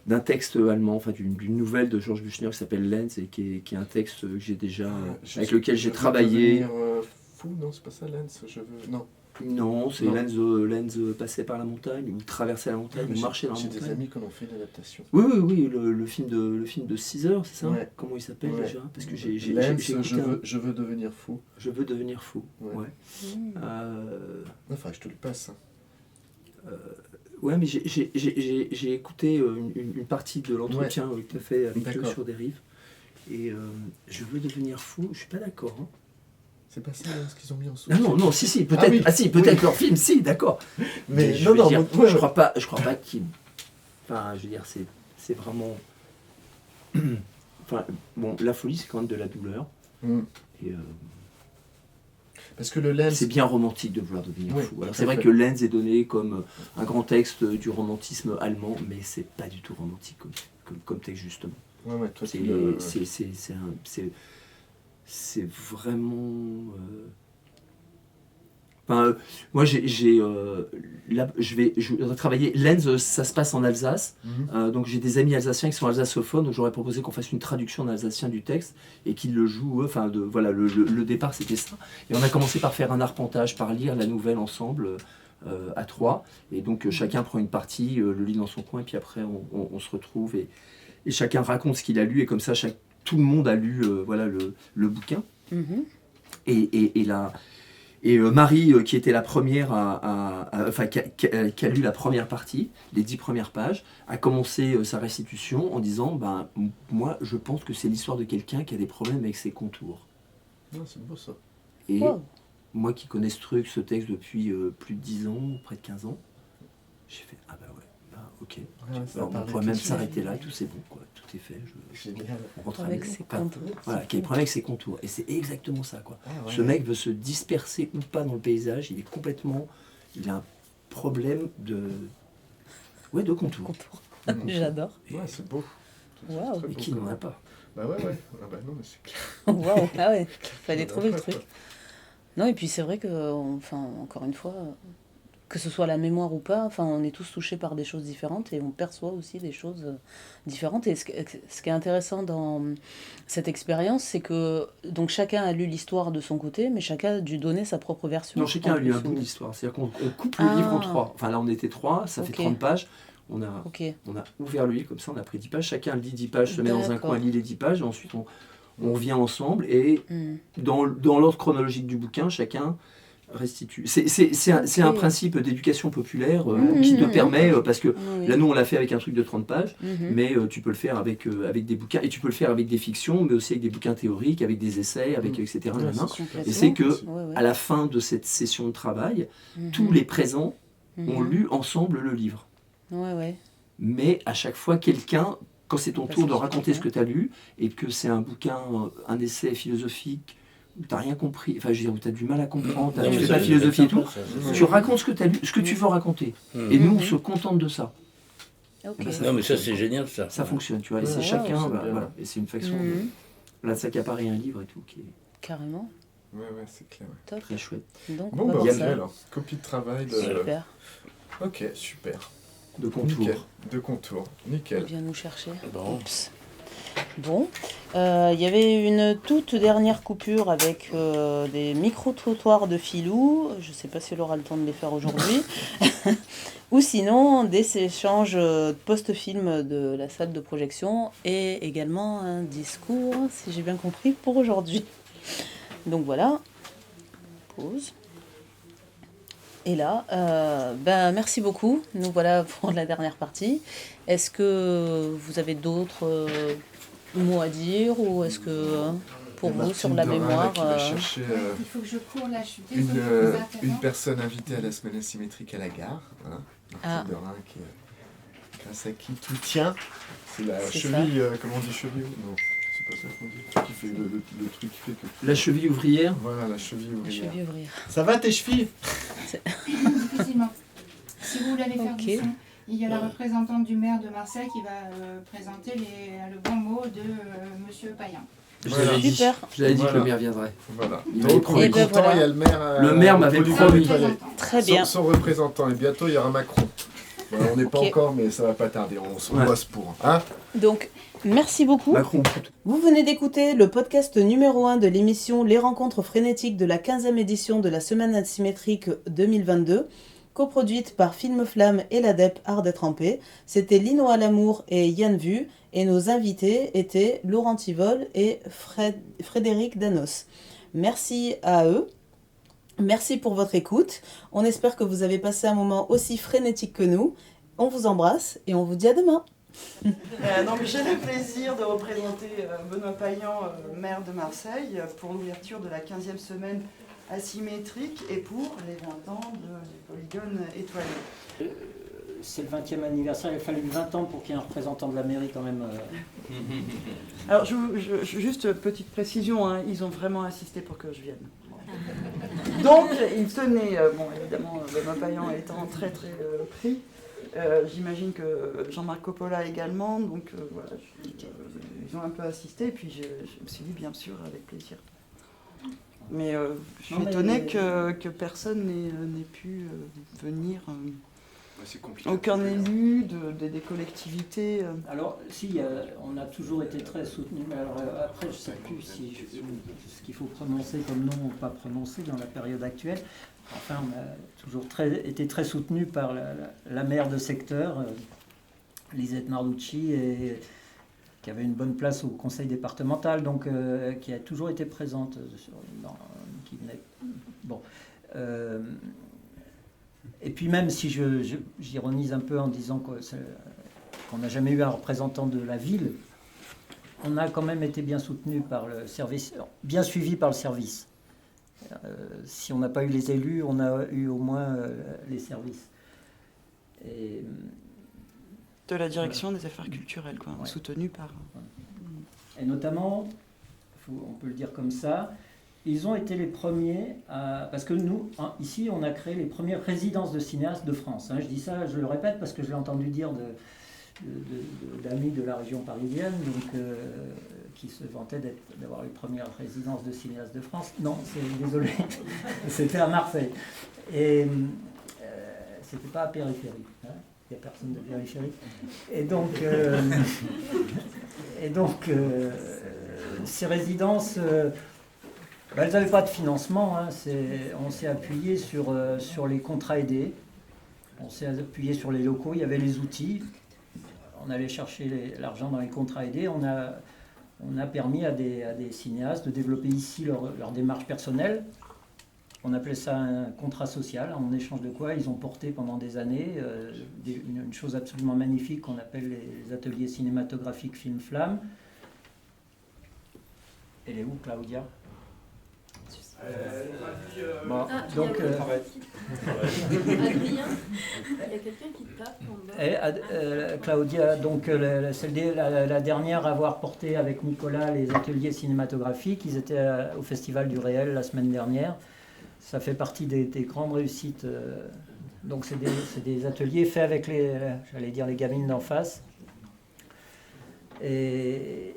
d'un texte allemand, enfin d'une nouvelle de Georges Büchner qui s'appelle Lenz et qui est un texte que j'ai déjà, avec lequel j'ai travaillé. Fou, non, c'est pas ça, Lens, je veux... Non. Non, c'est Non. Lenz passait par la montagne, ou traversait la montagne, ou marchait dans la J'ai des montagne. amis qui en ont fait une adaptation. Oui, le film de 6 heures, c'est ça? Ouais. Comment il s'appelle Ouais. déjà? Parce que j'ai Lens, écouté je veux devenir fou. Je veux devenir fou. Ouais. Ouais. Enfin, je te le passe. Ouais, mais j'ai écouté une partie de l'entretien que tu as fait avec eux D'accord. sur Dérive. Et je veux devenir fou, je suis pas d'accord. Hein. C'est pas ça, ce qu'ils ont mis en dessous. Non, si, peut-être. Ah oui. Si, peut-être Oui. leur film, si, d'accord. Mais je non, veux non, dire, ouais, je crois pas qu'ils. Enfin, je veux dire, c'est vraiment. Enfin, bon, la folie, c'est quand même de la douleur. Mm. Et Parce que le Lens... c'est bien romantique de vouloir devenir Oui, fou. Alors, tout c'est à vrai fait. que Lenz est donné comme un grand texte du romantisme allemand, mais c'est pas du tout romantique comme texte, justement. Ouais, toi, C'est vraiment. Enfin, moi, je vais travailler. Lenz, ça se passe en Alsace. Donc, j'ai des amis alsaciens qui sont alsacophones. Donc, j'aurais proposé qu'on fasse une traduction en alsacien du texte et qu'ils le jouent. Enfin, voilà, le départ, c'était ça. Et on a commencé par faire un arpentage, par lire la nouvelle ensemble. À 3. Et donc, chacun prend une partie, le lit dans son coin, et puis après, on se retrouve et chacun raconte ce qu'il a lu. Et comme ça, tout le monde a lu voilà, le bouquin. Mhm. Et Et Marie, qui était la première qui a lu la première partie, les 10 premières pages, a commencé sa restitution en disant moi, je pense que c'est l'histoire de quelqu'un qui a des problèmes avec ses contours. Ouais, c'est beau ça. Et Wow. moi qui connais ce texte depuis plus de 10 ans, près de 15 ans, j'ai fait ok. Ouais, ça Alors, on parlait pourrait tout même de suite. s'arrêter là, tout c'est bon, quoi. Tout est fait. Génial. On rentre à la Avec maison. ses Enfin, contours. Voilà, qui a des problèmes avec ses contours. Et c'est exactement ça, quoi. Ah, ouais. Ce mec veut se disperser ou pas dans le paysage, il a un problème de contour. Contour. Mhm. J'adore. Ouais, c'est beau. C'est Waouh. très Et beau, qui quand n'en a même. pas? Bah ouais. Ah bah non, mais c'est clair. Waouh. Ah ouais, fallait trouver le Ouais, truc. ouais. Non, et puis c'est vrai que, enfin, encore une fois, que ce soit la mémoire ou pas, enfin, on est tous touchés par des choses différentes et on perçoit aussi des choses différentes. Et ce qui est intéressant dans cette expérience, c'est que donc chacun a lu l'histoire de son côté, mais chacun a dû donner sa propre version. Non, chacun en a lu un plus, bout ou- de l'histoire. C'est-à-dire qu'on coupe le livre en 3. Enfin là, on était 3, ça fait Ok. 30 pages. On a Ok. ouvert le livre comme ça, on a pris 10 pages. Chacun lit 10 pages, se met dans un D'accord. coin, lit les 10 pages. Et ensuite, on revient ensemble et Hmm. dans l'ordre chronologique du bouquin, chacun restitue. C'est un Ok. principe d'éducation populaire Mhm. qui te permet, parce que Oui, oui. là, nous, on l'a fait avec un truc de 30 pages, Mhm. mais tu peux le faire avec des bouquins, et tu peux le faire avec des fictions, mais aussi avec des bouquins théoriques, avec des essais, avec etc. Ouais, nanana. c'est super. Et c'est que, Ouais, ouais. à la fin de cette session de travail, Mhm. tous les présents Mhm. ont lu ensemble le livre. Ouais, ouais. Mais à chaque fois, quelqu'un, quand c'est ton Parce tour que de c'est raconter ce quelqu'un. que tu as lu, et que c'est un bouquin, un essai philosophique, où tu n'as rien compris, enfin je veux dire, où tu as du mal à comprendre, Non, tu mais fais ça, pas de philosophie et tout, ça, tu racontes ce que tu as lu, ce que tu veux raconter. Hmm. Et nous, on Mhm. se contente de ça. Ok. Bah, ça Non, mais ça, fonctionne. c'est génial, ça. Ça fonctionne, tu vois. Et c'est Ouais, chacun, c'est bah, bien. voilà. Et c'est une façon Mhm. de s'accaparer un livre et tout, qui est Carrément. Ouais, c'est clair. Top. très chouette. Donc, Bon, on va bah, voir ok, ça. alors. Copie de travail de. Super. Ok, super. De contour. Nickel. De contour. Nickel. Viens nous chercher. Bon. Oups. Bon, il y avait une toute dernière coupure avec des micro-trottoirs de filou. Je ne sais pas si elle aura le temps de les faire aujourd'hui. Ou sinon, des échanges post-film de la salle de projection et également un discours, si j'ai bien compris, pour aujourd'hui. Donc voilà. Pause. Et là, merci beaucoup. Nous voilà pour la dernière partie. Est-ce que vous avez d'autres mots à dire ou est-ce que pour vous, sur la mémoire... Qui va chercher Il faut que je cours là, je suis une, désolée de vous interrompre. une personne invitée à la semaine asymétrique à la gare. Voilà. Ah. Martine Dorin, grâce à qui tout tient. C'est la C'est cheville, comment on dit cheville? Non, c'est pas ça qu'on dit. Le truc qui fait le truc qui fait que. La cheville ouvrière. Voilà, la cheville Je ouvrière. vais ouvrir. Ça va tes chevilles? Difficilement. Si vous voulez aller faire Ok. du son, il y a la représentante du maire de Marseille qui va présenter le bon mot de Monsieur Payan. Je Voilà. l'avais dit. Super. Je l'avais dit que Voilà. le maire viendrait. Voilà. Il m'avait Donc on est promis. content, voilà. il y a le maire. Le maire m'avait Olivier promis. Palais. Très bien. Son représentant. Et bientôt il y aura Macron. Voilà, on n'est pas Ok. encore, mais ça va pas tarder. On se Ouais. bosse pour. Hein? Donc, merci beaucoup. Macron. Vous venez d'écouter le podcast numéro 1 de l'émission Les rencontres frénétiques de la 15e édition de la Semaine asymétrique 2022, coproduite par Film Flamme et l'ADEP Art d'être en paix. C'était Lino Alamour et Yann Vu, et nos invités étaient Laurent Tivol et Frédéric Danos. Merci à eux. Merci pour votre écoute. On espère que vous avez passé un moment aussi frénétique que nous. On vous embrasse et on vous dit à demain. Donc j'ai le plaisir de représenter Benoît Payan, maire de Marseille, pour l'ouverture de la 15e semaine asymétrique et pour les 20 ans du polygone étoilé. C'est le 20e anniversaire, il a fallu 20 ans pour qu'il y ait un représentant de la mairie quand même. Alors juste petite précision, hein, ils ont vraiment insisté pour que je vienne. Donc ils tenaient, évidemment Benoît Payan étant très très pris, j'imagine que Jean-Marc Coppola également, donc voilà, ils ont un peu assisté et puis je me suis dit bien sûr avec plaisir. Mais je suis Non, mais- étonnée que personne n'ait pu venir, C'est compliqué. aucun élu des collectivités. Alors, si, on a toujours été très soutenus, mais alors après, je ne sais plus si ce qu'il faut prononcer comme nom ou pas prononcer dans la période actuelle. Enfin, on a toujours été très soutenus par la maire de secteur, Lisette Narducci, qui avait une bonne place au conseil départemental, donc qui a toujours été présente, qui venait, bon. Et puis même si j'ironise un peu en disant qu'on n'a jamais eu un représentant de la ville, on a quand même été bien soutenu par le service, bien suivi par le service. Si on n'a pas eu les élus, on a eu au moins les services. Et, de la direction des affaires culturelles, quoi, ouais. soutenu par... Et notamment, on peut le dire comme ça, ils ont été les premiers à... Parce que nous, ici, on a créé les premières résidences de cinéastes de France. Je dis ça, je le répète, parce que je l'ai entendu dire d'amis de la région parisienne, donc, qui se vantaient d'avoir les premières résidences de cinéastes de France. Non, désolé, c'était à Marseille. Et c'était pas à Périphérie. Il n'y a personne de Périphérie. Et donc, ces résidences, elles n'avaient pas de financement. On s'est appuyé sur les contrats aidés. On s'est appuyé sur les locaux. Il y avait les outils. On allait chercher l'argent dans les contrats aidés. On a permis à des cinéastes de développer ici leur démarche personnelle. On appelait ça un contrat social, en échange de quoi ils ont porté pendant des années une chose absolument magnifique qu'on appelle les ateliers cinématographiques Film Flamme. Elle est où, Claudia? Bon, donc, Adrien, il y a quelqu'un qui tape en bas. Claudia, donc la dernière à avoir porté avec Nicolas les ateliers cinématographiques, ils étaient au Festival du Réel la semaine dernière. Ça fait partie des grandes réussites. Donc c'est des ateliers faits avec j'allais dire les gamines d'en face. Et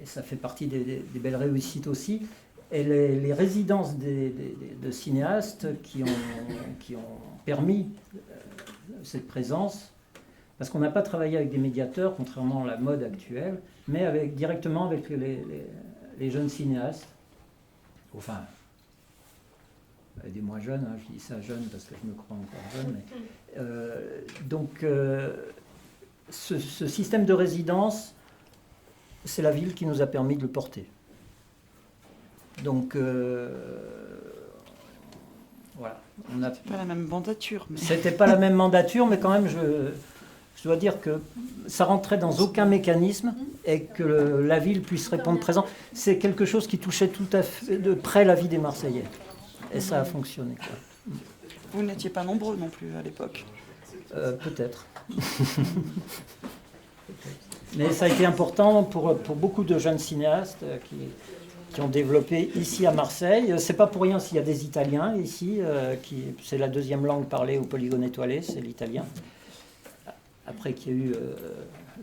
ça fait partie des belles réussites aussi. Et les résidences de cinéastes qui ont permis cette présence, parce qu'on n'a pas travaillé avec des médiateurs, contrairement à la mode actuelle, mais directement avec les jeunes cinéastes. Enfin, des moins jeunes, je dis ça jeune parce que je me crois encore jeune. Mais, donc, ce système de résidence, c'est la ville qui nous a permis de le porter. Donc, voilà. C'est pas la même mandature. Mais... C'était pas la même mandature, mais quand même, je dois dire que ça rentrait dans aucun mécanisme et que la ville puisse répondre présent. C'est quelque chose qui touchait tout à fait de près la vie des Marseillais. Et ça a fonctionné, quoi. Vous n'étiez pas nombreux non plus à l'époque. Peut-être. Mais ça a été important pour beaucoup de jeunes cinéastes qui ont développé ici à Marseille. C'est pas pour rien s'il y a des Italiens ici, c'est la deuxième langue parlée au Polygone étoilé, c'est l'italien. Après qu'il y a eu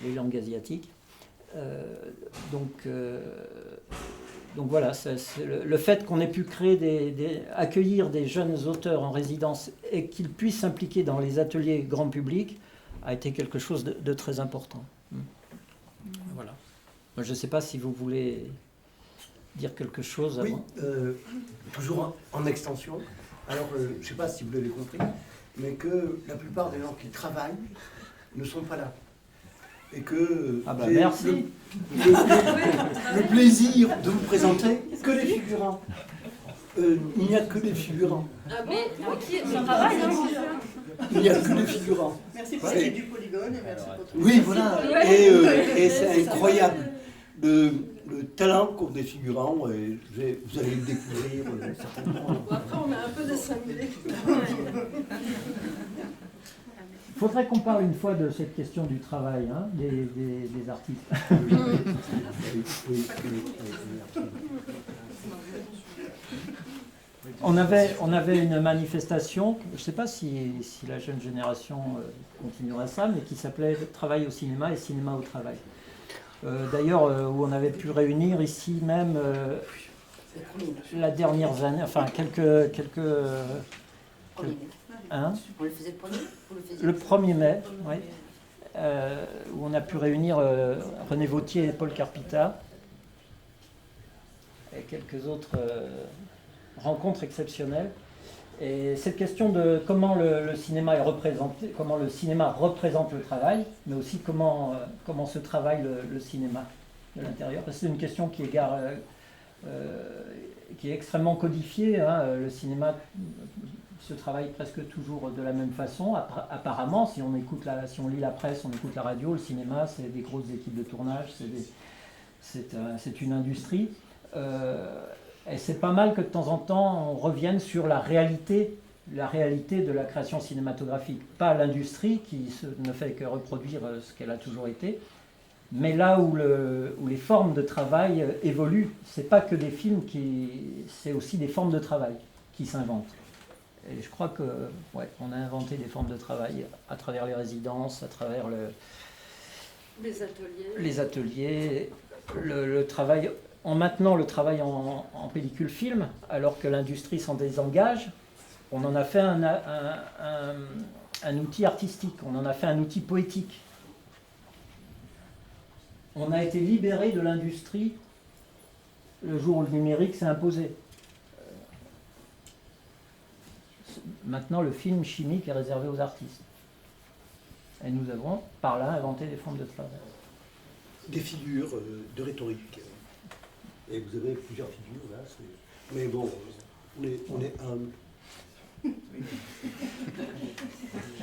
les langues asiatiques. Donc voilà, le fait qu'on ait pu accueillir des jeunes auteurs en résidence et qu'ils puissent s'impliquer dans les ateliers grand public a été quelque chose de très important. Voilà. Moi, je ne sais pas si vous voulez dire quelque chose avant. Oui, toujours en extension. Alors, je ne sais pas si vous l'avez compris, mais que la plupart des gens qui travaillent ne sont pas là. Et que merci. Le plaisir de vous présenter que les figurants. Il n'y a que des figurants. Mais ça travaille, Il n'y a que des figurants. Merci pour l'équipe du Polygone et merci pour tout. Oui, voilà. Et c'est incroyable le talent qu'ont des figurants. Et vous allez le découvrir certainement. Après, on a un peu dissimulé. Il faudrait qu'on parle une fois de cette question du travail, des artistes. On avait une manifestation, je ne sais pas si la jeune génération continuera ça, mais qui s'appelait « Travail au cinéma et cinéma au travail ». D'ailleurs, où on avait pu réunir ici même la dernière année, enfin quelques hein, On le faisait le premier? le 1er mai, oui, où on a pu réunir René Vauthier et Paul Carpita et quelques autres rencontres exceptionnelles. Et cette question de comment le cinéma est représenté, comment le cinéma représente le travail, mais aussi comment se travaille le cinéma de l'intérieur. Parce que c'est une question qui est extrêmement codifiée. Hein. Le cinéma se travaille presque toujours de la même façon. Apparemment, si on lit la presse, on écoute la radio, le cinéma, c'est des grosses équipes de tournage, c'est une industrie. Et c'est pas mal que de temps en temps on revienne sur la réalité de la création cinématographique, pas l'industrie qui ne fait que reproduire ce qu'elle a toujours été, mais là où les formes de travail évoluent. C'est pas que des films c'est aussi des formes de travail qui s'inventent. Et je crois que on a inventé des formes de travail à travers les résidences, à travers les ateliers, le travail. En maintenant le travail en pellicule film, alors que l'industrie s'en désengage, on en a fait un outil artistique, on en a fait un outil poétique. On a été libéré de l'industrie le jour où le numérique s'est imposé. Maintenant, le film chimique est réservé aux artistes. Et nous avons, par là, inventé des formes de travail. Des figures de rhétorique. Et vous avez plusieurs figures là, mais bon, on est humble.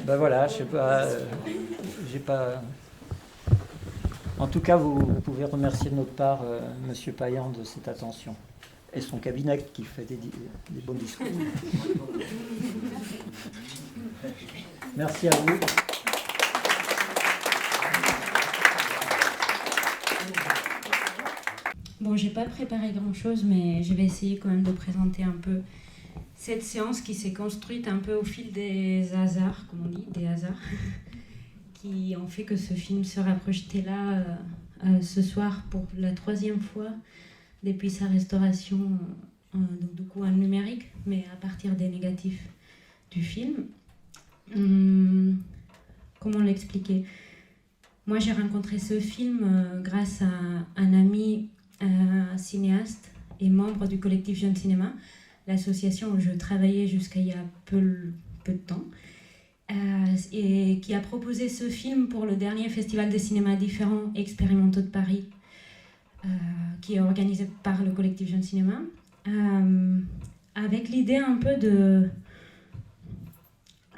Ben voilà, je sais pas, j'ai pas. En tout cas, vous pouvez remercier de notre part Monsieur Payan de cette attention et son cabinet qui fait des bons discours. Merci à vous. Bon, j'ai pas préparé grand-chose, mais je vais essayer quand même de présenter un peu cette séance qui s'est construite un peu au fil des hasards, comme on dit, des hasards, qui ont fait que ce film sera projeté là ce soir pour la 3e fois depuis sa restauration, donc du coup en numérique, mais à partir des négatifs du film. Comment l'expliquer ? Moi, j'ai rencontré ce film grâce à un ami cinéaste et membre du collectif Jeune Cinéma, l'association où je travaillais jusqu'à il y a peu de temps, et qui a proposé ce film pour le dernier festival de cinéma différents expérimentaux de Paris, qui est organisé par le collectif Jeune Cinéma, avec l'idée un peu de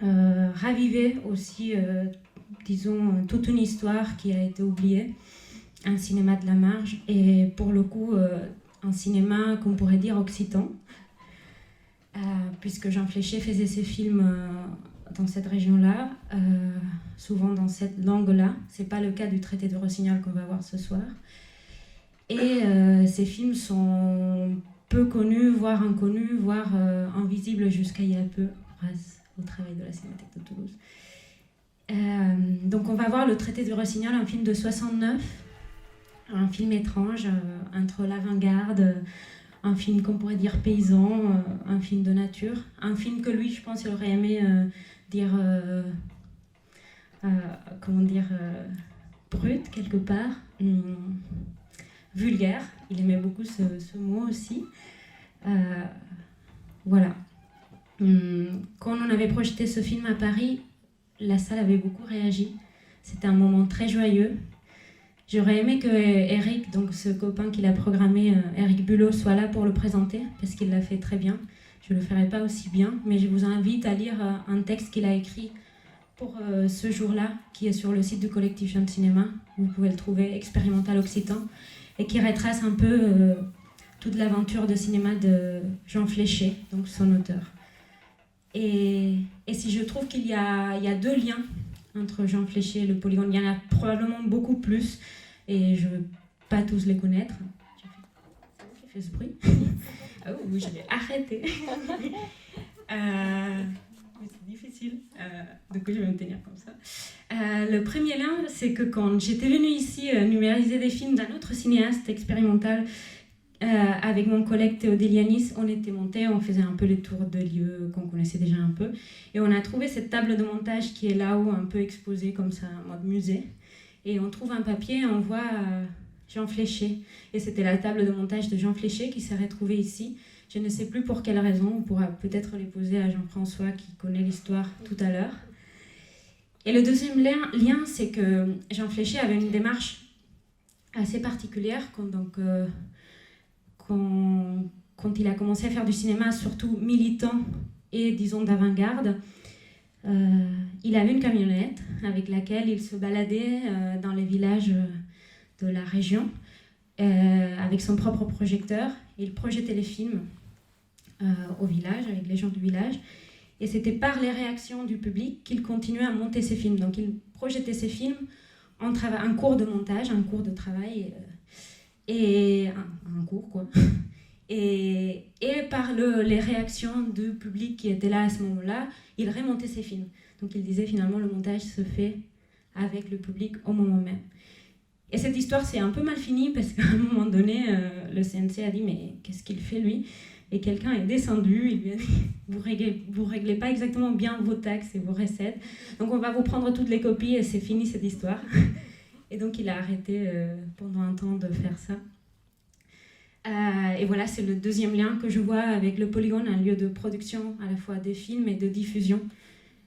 raviver aussi, disons, toute une histoire qui a été oubliée, un cinéma de la marge, et pour le coup un cinéma qu'on pourrait dire occitan, puisque Jean Fléché faisait ses films dans cette région-là, souvent dans cette langue-là. C'est pas le cas du traité de Rossignol qu'on va voir ce soir. Et ces films sont peu connus, voire inconnus, voire invisibles jusqu'à il y a peu, grâce au travail de la Cinémathèque de Toulouse. Donc on va voir le traité de Rossignol, un film de 69, un film étrange, entre l'avant-garde, un film qu'on pourrait dire paysan, un film de nature, un film que lui, je pense, il aurait aimé dire, comment dire, brut quelque part, vulgaire. Il aimait beaucoup ce mot aussi. Voilà. Quand on avait projeté ce film à Paris, la salle avait beaucoup réagi. C'était un moment très joyeux. J'aurais aimé que Eric, donc ce copain qui l'a programmé, Eric Bulot, soit là pour le présenter, parce qu'il l'a fait très bien. Je ne le ferai pas aussi bien, mais je vous invite à lire un texte qu'il a écrit pour ce jour-là, qui est sur le site du collectif Jeune Cinéma. Vous pouvez le trouver, Expérimental Occitan, et qui retrace un peu toute l'aventure de cinéma de Jean Fléché, donc son auteur. Et si je trouve qu'il y a deux liens entre Jean Fléché et le Polygone, il y en a probablement beaucoup plus, et je ne veux pas tous les connaître. J'ai fait ce bruit. Ah oui, je vais arrêter. C'est difficile, du coup je vais me tenir comme ça. Le premier lien, c'est que quand j'étais venue ici numériser des films d'un autre cinéaste expérimental, avec mon collègue Théodélianis, on était montés, on faisait un peu les tours de lieux qu'on connaissait déjà un peu, et on a trouvé cette table de montage qui est là-haut, un peu exposée comme ça, en mode musée, et on trouve un papier et on voit Jean Fléché, et c'était la table de montage de Jean Fléché qui s'est retrouvée ici, Je ne sais plus pour quelle raison, on pourra peut-être les poser à Jean-François qui connaît l'histoire tout à l'heure. Et le deuxième lien, c'est que Jean Fléché avait une démarche assez particulière quand il a commencé à faire du cinéma, surtout militant et disons d'avant-garde. Il avait une camionnette avec laquelle il se baladait dans les villages de la région avec son propre projecteur. Il projetait les films au village, avec les gens du village. Et c'était par les réactions du public qu'il continuait à monter ses films. Donc il projetait ses films en cours de montage, un cours de travail, et un cours quoi. Et par les réactions du public qui était là à ce moment-là, il remontait ses films. Donc il disait finalement le montage se fait avec le public au moment même. Et cette histoire c'est un peu mal finie parce qu'à un moment donné, le CNC a dit mais qu'est-ce qu'il fait lui ? Et quelqu'un est descendu, il lui a dit vous réglez pas exactement bien vos taxes et vos recettes, donc on va vous prendre toutes les copies et c'est fini cette histoire. Et donc il a arrêté pendant un temps de faire ça. Et voilà, c'est le deuxième lien que je vois avec le Polygone, un lieu de production à la fois des films et de diffusion,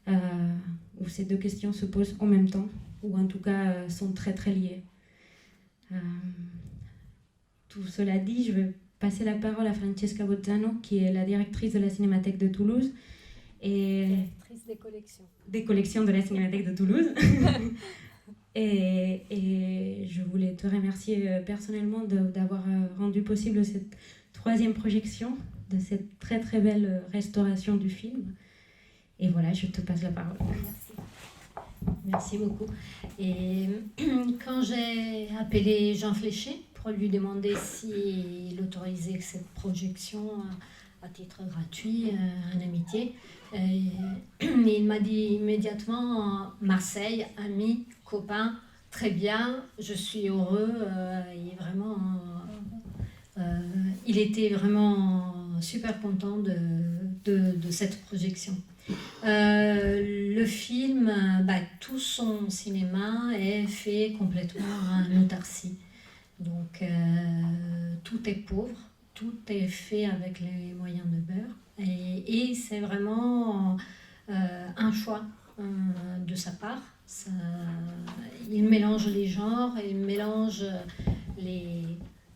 où ces deux questions se posent en même temps, ou en tout cas sont très très liées. Tout cela dit, je vais passer la parole à Francesca Bozzano, qui est la directrice de la Cinémathèque de Toulouse. Et directrice des collections. Des collections de la Cinémathèque de Toulouse. Et je voulais te remercier personnellement d'avoir rendu possible cette troisième projection de cette très très belle restauration du film. Et voilà, je te passe la parole. Merci. Merci beaucoup. Et quand j'ai appelé Jean Fléché pour lui demander s'il autorisait cette projection à titre gratuit, en amitié, il m'a dit immédiatement Marseille, ami, copain, très bien, je suis heureux. Il était vraiment super content de cette projection. Le film, tout son cinéma est fait complètement en autarcie. Donc tout est pauvre, tout est fait avec les moyens de beurre. Et c'est vraiment un choix de sa part. Il mélange les genres, il mélange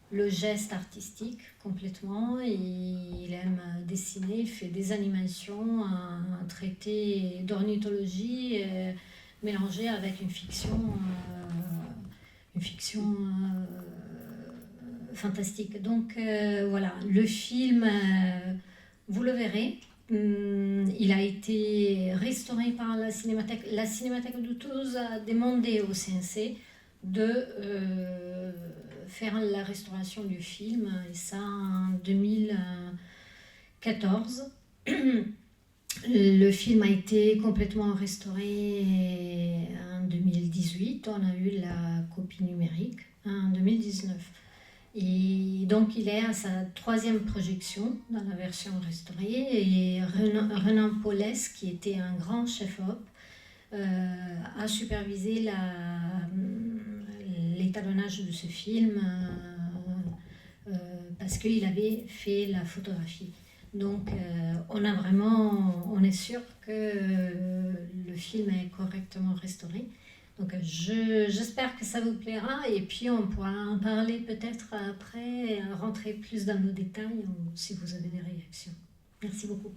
le geste artistique complètement. Il aime dessiner, il fait des animations, un traité d'ornithologie mélangé avec une fiction fantastique. Donc voilà, le film, vous le verrez. Il a été restauré par la Cinémathèque. La Cinémathèque de Toulouse a demandé au CNC de faire la restauration du film, et ça en 2014. Le film a été complètement restauré en 2018. On a eu la copie numérique en 2019. Et donc il est à sa troisième projection dans la version restaurée, et Renan Paulès, qui était un grand chef-op, a supervisé l'étalonnage de ce film parce qu'il avait fait la photographie. Donc on est sûr que le film est correctement restauré. Donc j'espère que ça vous plaira, et puis on pourra en parler peut-être après, rentrer plus dans nos détails si vous avez des réactions. Merci beaucoup.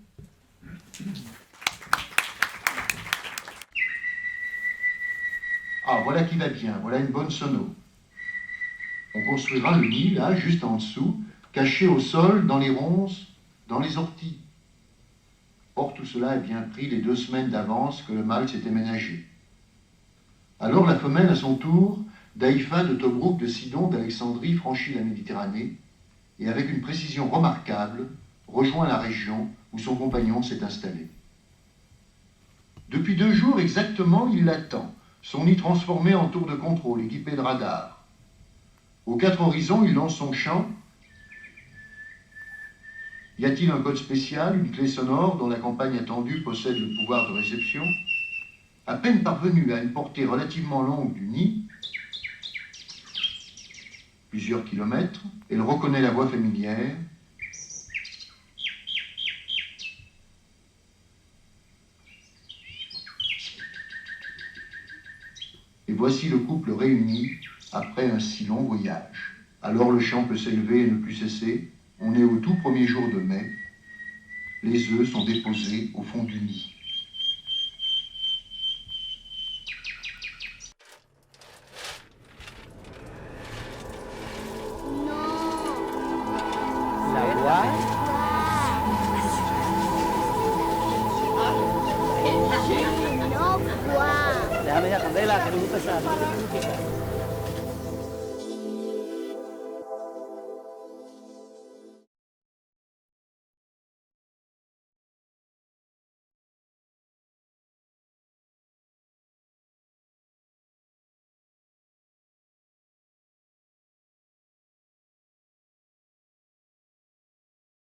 Ah, voilà qui va bien, voilà une bonne sono. On construira le nid, là, juste en dessous, caché au sol, dans les ronces, dans les orties. Or, tout cela est bien pris les 2 semaines d'avance que le mâle s'était ménagé. Alors la femelle, à son tour, d'Haïfa, de Tobrouk, de Sidon, d'Alexandrie, franchit la Méditerranée et, avec une précision remarquable, rejoint la région où son compagnon s'est installé. Depuis 2 jours exactement, il l'attend, son nid transformé en tour de contrôle, équipé de radars. Aux 4 horizons, il lance son chant. Y a-t-il un code spécial, une clé sonore dont la campagne attendue possède le pouvoir de réception ? À peine parvenue à une portée relativement longue du nid, plusieurs kilomètres, elle reconnaît la voix familière. voici le couple réuni après un si long voyage. Alors le chant peut s'élever et ne plus cesser. On est au tout premier jour de mai. Les œufs sont déposés au fond du nid. Déjame ya candela, que me gusta esa.